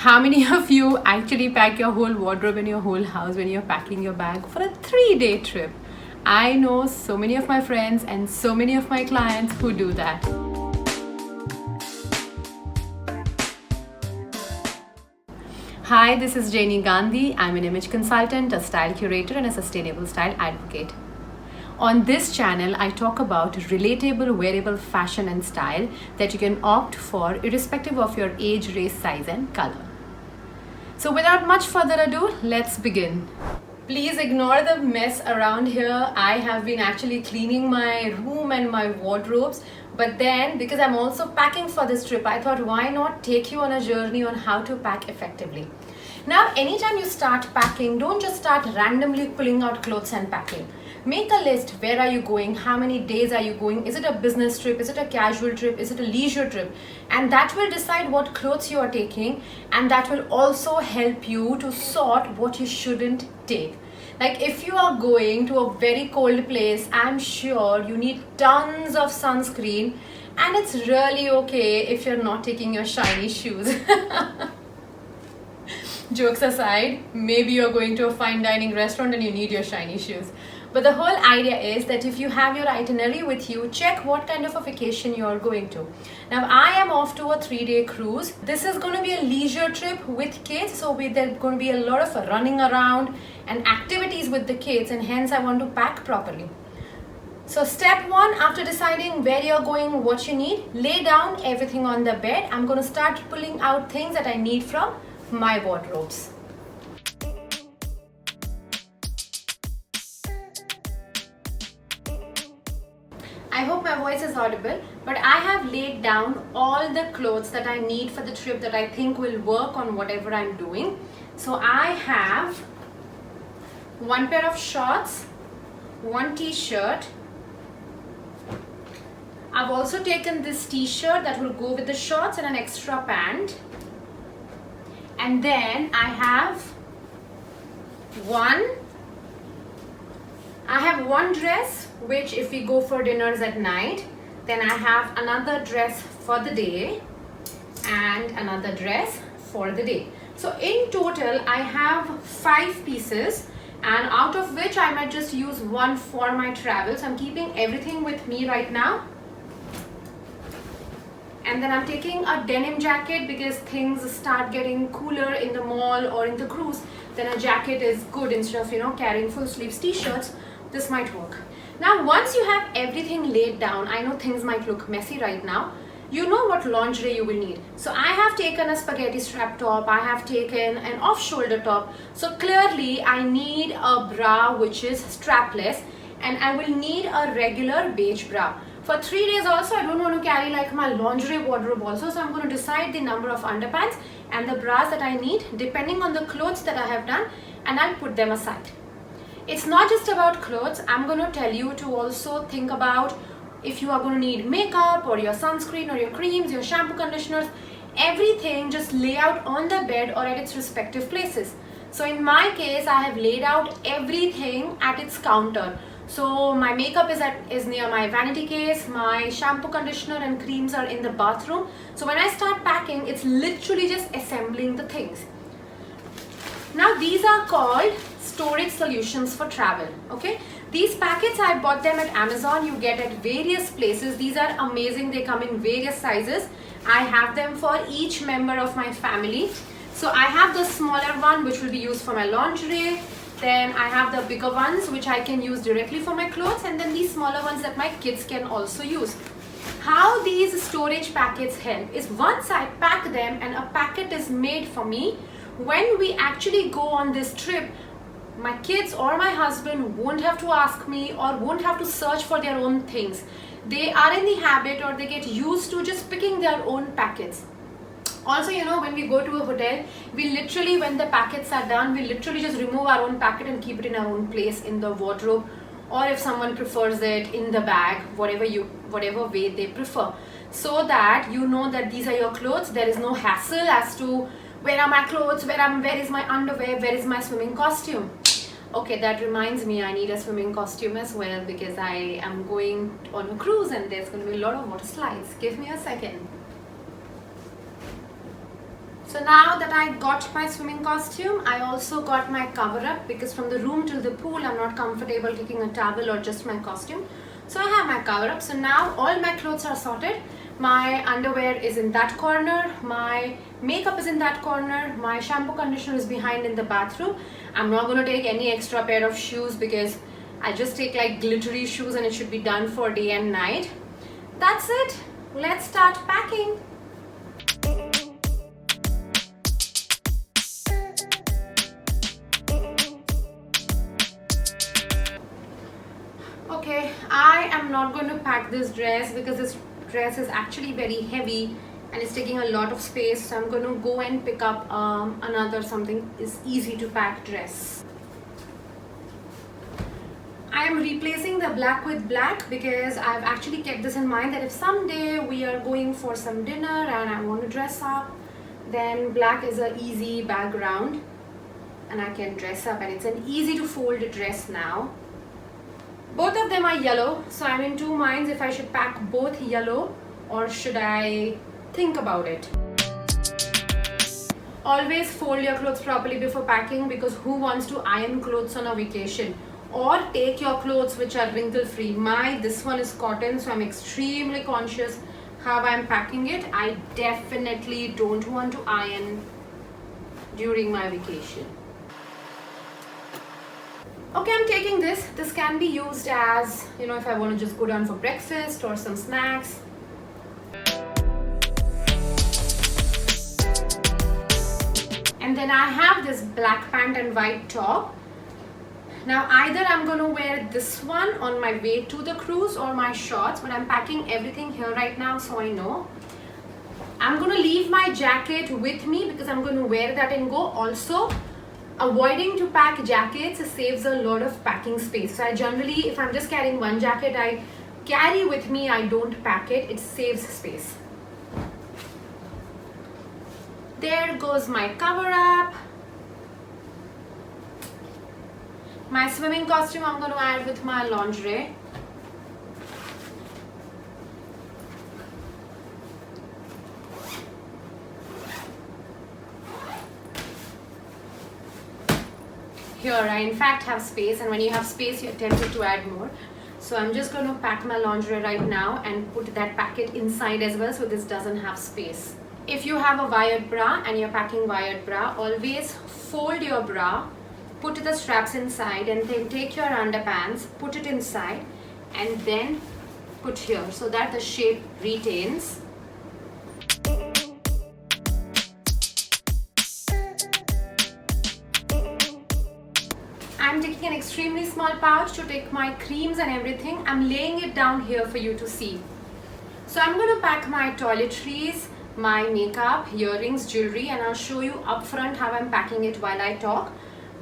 How many of you actually pack your whole wardrobe in your whole house when you're packing your bag for a 3-day trip? I know so many of my friends and so many of my clients who do that. Hi, this is Janie Gandhi. I'm an image consultant, a style curator, and a sustainable style advocate. On this channel, I talk about relatable, wearable fashion and style that you can opt for irrespective of your age, race, size, and color. So without much further ado, let's begin. Please ignore the mess around here. I have been actually cleaning my room and my wardrobes. But then, because I'm also packing for this trip, I thought why not take you on a journey on how to pack effectively. Now, anytime you start packing, don't just start randomly pulling out clothes and packing. Make a list. Where are you going? How many days are you going? Is it a business trip? Is it a casual trip? Is it a leisure trip? And that will decide what clothes you are taking, and that will also help you to sort what you shouldn't take. Like if you are going to a very cold place, I'm sure you need tons of sunscreen, and it's really okay if you're not taking your shiny shoes. Jokes aside, maybe you're going to a fine dining restaurant and you need your shiny shoes. But the whole idea is that if you have your itinerary with you, check what kind of a vacation you're going to. Now, I am off to a 3-day cruise. This is going to be a leisure trip with kids, so there's going to be a lot of running around and activities with the kids, and hence I want to pack properly. So step 1, after deciding where you're going, what you need, lay down everything on the bed. I'm going to start pulling out things that I need from my wardrobes. I hope my voice is audible, but I have laid down all the clothes that I need for the trip that I think will work on whatever I'm doing. So I have one pair of shorts, one t-shirt. I've also taken this t-shirt that will go with the shorts and an extra pant. And then I have one dress, which if we go for dinners at night, then I have another dress for the day and another dress for the day. So in total, I have 5 pieces, and out of which I might just use one for my travel. So I'm keeping everything with me right now. And then I'm taking a denim jacket because things start getting cooler in the mall or in the cruise. Then a jacket is good instead of, carrying full sleeves t-shirts. This might work. Now, once you have everything laid down, I know things might look messy right now. You know what lingerie you will need. So I have taken a spaghetti strap top. I have taken an off-shoulder top. So clearly I need a bra which is strapless, and I will need a regular beige bra. For 3 days also, I don't want to carry like my lingerie wardrobe also. So I'm going to decide the number of underpants and the bras that I need depending on the clothes that I have done, and I'll put them aside. It's not just about clothes. I'm going to tell you to also think about if you are going to need makeup or your sunscreen or your creams, your shampoo, conditioners, everything just lay out on the bed or at its respective places. So in my case, I have laid out everything at its counter. So my makeup is near my vanity case, my shampoo, conditioner and creams are in the bathroom. So when I start packing, it's literally just assembling the things. Now these are called storage solutions for travel. Okay, these packets, I bought them at Amazon. You get at various places. These are amazing. They come in various sizes. I have them for each member of my family. So I have the smaller one which will be used for my lingerie. Then I have the bigger ones which I can use directly for my clothes, and then these smaller ones that my kids can also use. How these storage packets help is once I pack them and a packet is made for me, when we actually go on this trip, my kids or my husband won't have to ask me or won't have to search for their own things. They are in the habit, or they get used to just picking their own packets. Also, when we go to a hotel, we literally, when the packets are done, we literally just remove our own packet and keep it in our own place in the wardrobe, or if someone prefers it, in the bag, whatever way they prefer, so that you know that these are your clothes. There is no hassle as to where are my clothes, where is my underwear, where is my swimming costume. Okay, that reminds me, I need a swimming costume as well because I am going on a cruise and there's going to be a lot of water slides. Give me a second. So now that I got my swimming costume, I also got my cover up because from the room till the pool, I'm not comfortable taking a towel or just my costume. So I have my cover up. So now all my clothes are sorted. My underwear is in that corner. My makeup is in that corner. My shampoo conditioner is behind in the bathroom. I'm not going to take any extra pair of shoes because I just take like glittery shoes and it should be done for day and night. That's it. Let's start packing. Okay, I am not going to pack this dress because this dress is actually very heavy and it's taking a lot of space. So I'm going to go and pick up another something is easy to pack dress. I am replacing the black with black because I've actually kept this in mind that if someday we are going for some dinner and I want to dress up, then black is an easy background and I can dress up, and it's an easy to fold dress now. Both of them are yellow, so I'm in two minds if I should pack both yellow or should I think about it. Always fold your clothes properly before packing because who wants to iron clothes on a vacation? Or take your clothes which are wrinkle free. This one is cotton, so I'm extremely conscious how I'm packing it. I definitely don't want to iron during my vacation. Okay, I'm taking this. This can be used as, if I want to just go down for breakfast or some snacks. And then I have this black pant and white top. Now either I'm going to wear this one on my way to the cruise or my shorts, but I'm packing everything here right now so I know. I'm going to leave my jacket with me because I'm going to wear that and go. Also, avoiding to pack jackets saves a lot of packing space. So I generally, if I'm just carrying one jacket, I carry with me, I don't pack it. It saves space. There goes my cover up. My swimming costume I'm going to add with my lingerie. Here I in fact have space, and when you have space you're tempted to add more. So I'm just going to pack my lingerie right now and put that packet inside as well so this doesn't have space. If you have a wired bra and you're packing wired bra, always fold your bra, put the straps inside, and then take your underpants, put it inside and then put here so that the shape retains. I'm taking an extremely small pouch to take my creams and everything. I'm laying it down here for you to see. So I'm going to pack my toiletries, my makeup, earrings, jewelry, and I'll show you up front how I'm packing it while I talk.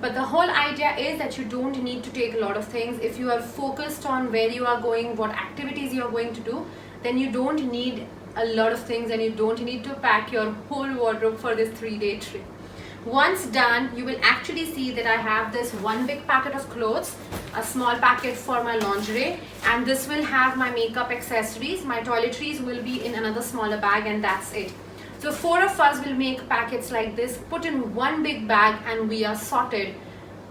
But the whole idea is that you don't need to take a lot of things. If you are focused on where you are going, what activities you are going to do, then you don't need a lot of things and you don't need to pack your whole wardrobe for this 3-day trip. Once done, you will actually see that I have this one big packet of clothes, a small packet for my lingerie, and this will have my makeup accessories. My toiletries will be in another smaller bag, and that's it. So 4 of us will make packets like this, put in one big bag, and we are sorted.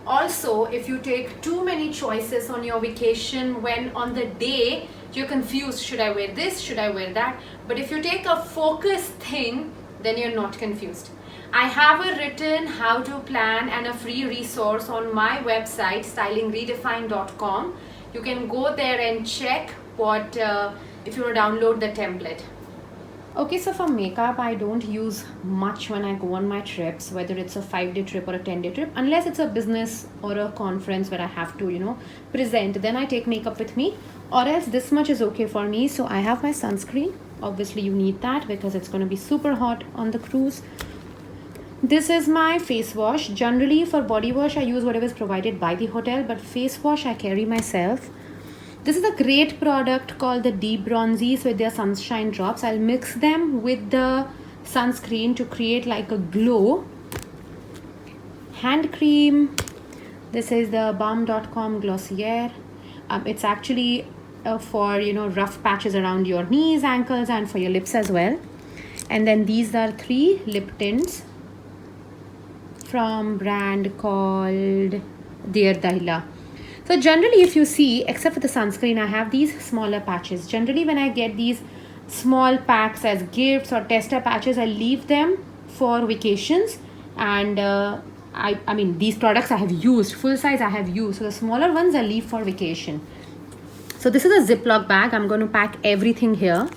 Also, if you take too many choices on your vacation, when on the day you're confused, should I wear this, should I wear that? But if you take a focused thing, then you're not confused. I have a written how to plan and a free resource on my website stylingredefined.com. You can go there and check what if you want to download the template. Okay, so for makeup, I don't use much when I go on my trips, whether it's a 5-day trip or a 10-day trip, unless it's a business or a conference where I have to, present. Then I take makeup with me, or else this much is okay for me. So I have my sunscreen. Obviously, you need that because it's going to be super hot on the cruise. This is my face wash. Generally, for body wash, I use whatever is provided by the hotel, but face wash I carry myself. This is a great product called the Deep Bronzies with their sunshine drops. I'll mix them with the sunscreen to create like a glow. Hand cream. This is the Balm.com Glossier. It's actually for rough patches around your knees, ankles, and for your lips as well. And then these are 3 lip tints from brand called Dear Dahlia. So generally, if you see, except for the sunscreen, I have these smaller patches. Generally, when I get these small packs as gifts or tester patches, I leave them for vacations. And I mean, these products I have used, full size I have used. So the smaller ones I leave for vacation. So this is a Ziploc bag. I'm going to pack everything here.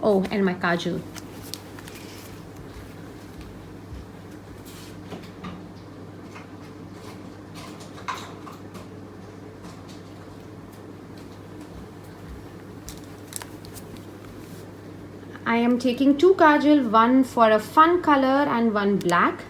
Oh, and my kajal. I am taking 2 kajal, one for a fun color and one black.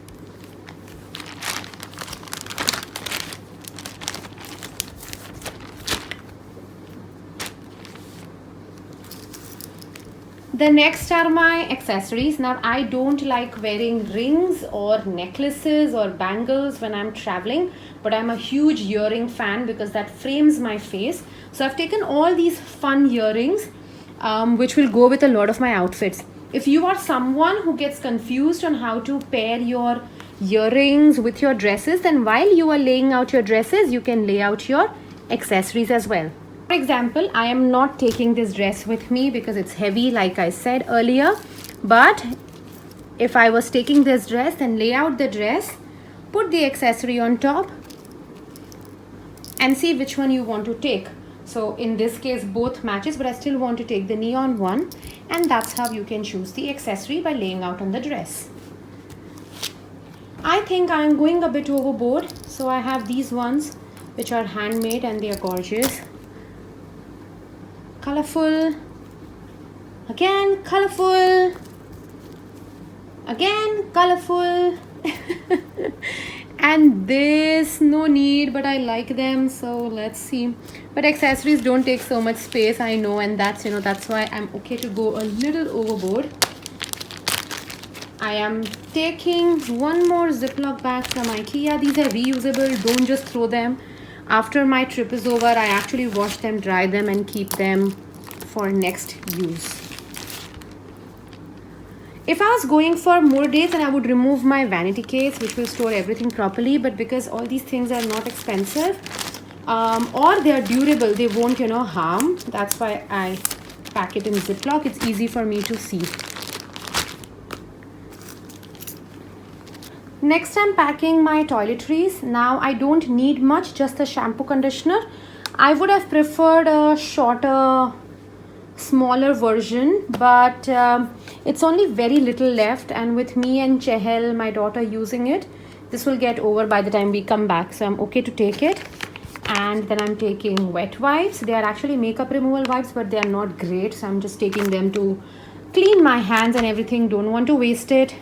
The next are my accessories. Now, I don't like wearing rings or necklaces or bangles when I'm traveling, but I'm a huge earring fan because that frames my face. So I've taken all these fun earrings, which will go with a lot of my outfits. If you are someone who gets confused on how to pair your earrings with your dresses, then while you are laying out your dresses, you can lay out your accessories as well. For example, I am not taking this dress with me because it's heavy, like I said earlier. But if I was taking this dress, then lay out the dress, put the accessory on top, and see which one you want to take. So in this case, both matches, but I still want to take the neon one. And that's how you can choose the accessory, by laying out on the dress. I think I'm going a bit overboard. So I have these ones, which are handmade and they are gorgeous. Colorful, again colorful, again colorful. And this, no need, but I like them, so let's see. But accessories don't take so much space, I know, and that's, you know, that's why I'm okay to go a little overboard. I am taking one more Ziploc bag from IKEA. These are reusable, don't just throw them. After my trip is over, I actually wash them, dry them, and keep them for next use. If I was going for more days, then I would remove my vanity case, which will store everything properly. But because all these things are not expensive, or they are durable, they won't, you know, harm. That's why I pack it in Ziploc. It's easy for me to see. Next, I'm packing my toiletries. Now, I don't need much, just a shampoo, conditioner. I would have preferred a shorter, smaller version, but it's only very little left, and with me and Chehel, my daughter, using it, this will get over by the time we come back, so I'm okay to take it. And then I'm taking wet wipes. They are actually makeup removal wipes, but they are not great, so I'm just taking them to clean my hands and everything. Don't want to waste it.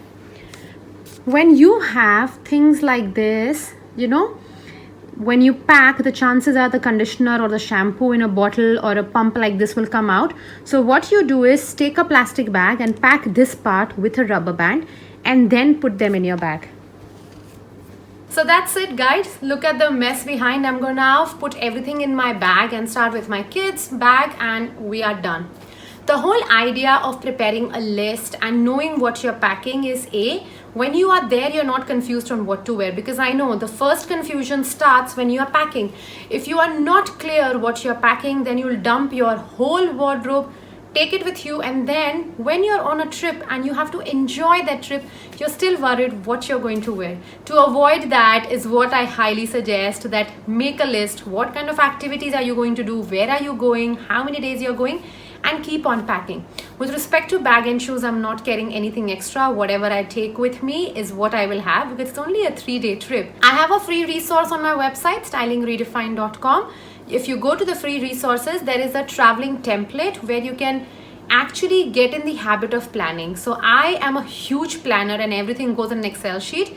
When you have things like this, you know, when you pack, the chances are the conditioner or the shampoo in a bottle or a pump like this will come out. So what you do is take a plastic bag and pack this part with a rubber band and then put them in your bag. So that's it, guys. Look at the mess behind. I'm going to now put everything in my bag and start with my kids' bag, and we are done. The whole idea of preparing a list and knowing what you're packing is when you are there, you're not confused on what to wear, because I know the first confusion starts when you are packing. If you are not clear what you're packing, then you'll dump your whole wardrobe, take it with you, and then when you're on a trip and you have to enjoy that trip, you're still worried what you're going to wear. To avoid that is what I highly suggest, that make a list. What kind of activities are you going to do? Where are you going? How many days you're going? And keep on packing. With respect to bag and shoes, I'm not carrying anything extra. Whatever I take with me is what I will have, because it's only a 3-day trip. I have a free resource on my website, stylingredefined.com. If you go to the free resources, there is a traveling template where you can actually get in the habit of planning. So I am a huge planner and everything goes in an Excel sheet.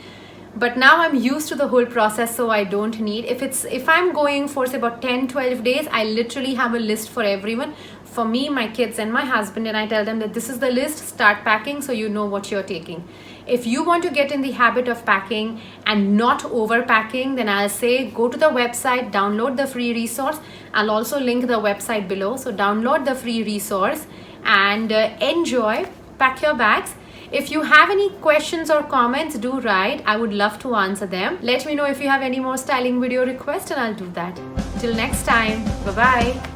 But now I'm used to the whole process, so I don't need. If I'm going for say about 10-12 days, I literally have a list for everyone, for me, my kids, and my husband, and I tell them that this is the list, start packing, so you know what you're taking. If you want to get in the habit of packing and not overpacking, then I'll say go to the website, download the free resource. I'll also link the website below. So download the free resource and enjoy, pack your bags. If you have any questions or comments, do write. I would love to answer them. Let me know if you have any more styling video requests and I'll do that. Till next time, bye-bye.